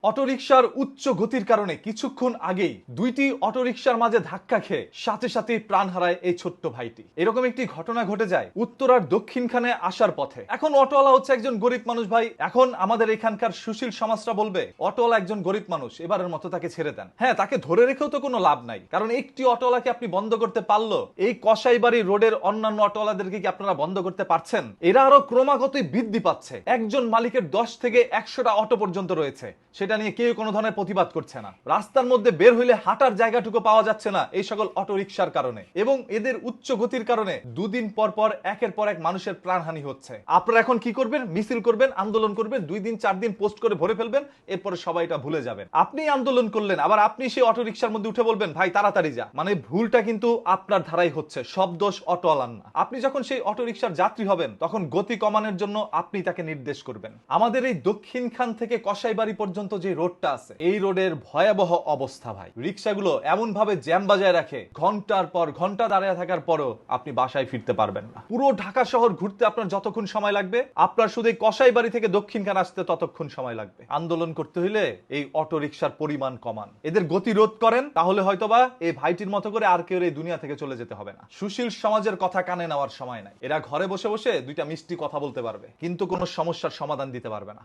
অটোরিকশার উচ্চ গতির কারণে কিছুক্ষণ আগেই দুইটি অটোরিকশার মাঝে ধাক্কা খেয়ে সাথে সাথে প্রাণ হারায় এই ছোট্ট ভাইটি। এরকম একটি ঘটনা ঘটে যায় উত্তরার দক্ষিণখানে আসার পথে। এখন অটোওয়ালা হচ্ছে একজন গরিব মানুষ ভাই। এখন আমাদের এখানকার সুশীল সমাজটা বলবে অটোওয়ালা একজন গরিব মানুষ, এবারের মতো তাকে ছেড়ে দেন। হ্যাঁ, তাকে ধরে রেখেও তো কোনো লাভ নাই, কারণ একটি অটোওয়ালাকে আপনি বন্ধ করতে পারলো, এই কসাইবাড়ি রোডের অন্যান্য অটোওয়ালাদেরকে কি আপনারা বন্ধ করতে পারছেন? এরা আরো ক্রমাগতই বৃদ্ধি পাচ্ছে। একজন মালিকের 10 থেকে 100টা অটো পর্যন্ত রয়েছে, সেটা নিয়ে কেউ কোনো ধরনের প্রতিবাদ করছে না। রাস্তার মধ্যে বের হইলে হাঁটার জায়গাটুকু পাওয়া যাচ্ছে না এই সকল অটো রিকশার কারণে, এবং এদের উচ্চ গতির কারণে দুদিন পর পর একের পর এক মানুষের প্রাণহানি হচ্ছে। আপনারা এখন কি করবেন? মিছিল করবেন, আন্দোলন করবেন, 2 দিন 4 দিন পোস্ট করে ভরে ফেলবেন, এরপরে সবাই এটা ভুলে যাবেন। আপনি আন্দোলন করলেন, আবার আপনি সেই অটো রিকশার মধ্যে উঠে বলবেন ভাই তাড়াতাড়ি যা। মানে ভুলটা কিন্তু আপনার ধারাই হচ্ছে, সব দোষ অটোওয়ালার না। আপনি যখন সেই অটো রিকশার যাত্রী হবেন তখন গতি কমানোর জন্য আপনি তাকে নির্দেশ করবেন। আমাদের এই দক্ষিণখান থেকে কসাইবাড়ি পর্যন্ত যে রোডটা আছে, এই রোডের ভয়াবহ অবস্থা ভাই। রিকশাগুলো এমন ভাবে জ্যাম বাজায় রাখে, ঘন্টার পর ঘন্টা দাঁড়িয়ে থাকার পরও আপনি বাসায় ফিরতে পারবেন না। পুরো ঢাকা শহর ঘুরতে আপনার যতক্ষণ সময় লাগবে, আপনার শুধু কসাইবাড়ি থেকে দক্ষিণখান আসতে ততক্ষণ সময় লাগবে। আন্দোলন করতে হইলে এই অটো রিকশার পরিমাণ কমান, এদের গতি রোধ করেন, তাহলে হয়তোবা এই ভাইটির মতো করে আর কেউ এই দুনিয়া থেকে চলে যেতে হবে না। সুশীল সমাজের কথা কানে নেওয়ার সময় নাই। এরা ঘরে বসে বসে দুইটা মিষ্টি কথা বলতে পারবে, কিন্তু কোনো সমস্যার সমাধান দিতে পারবে না।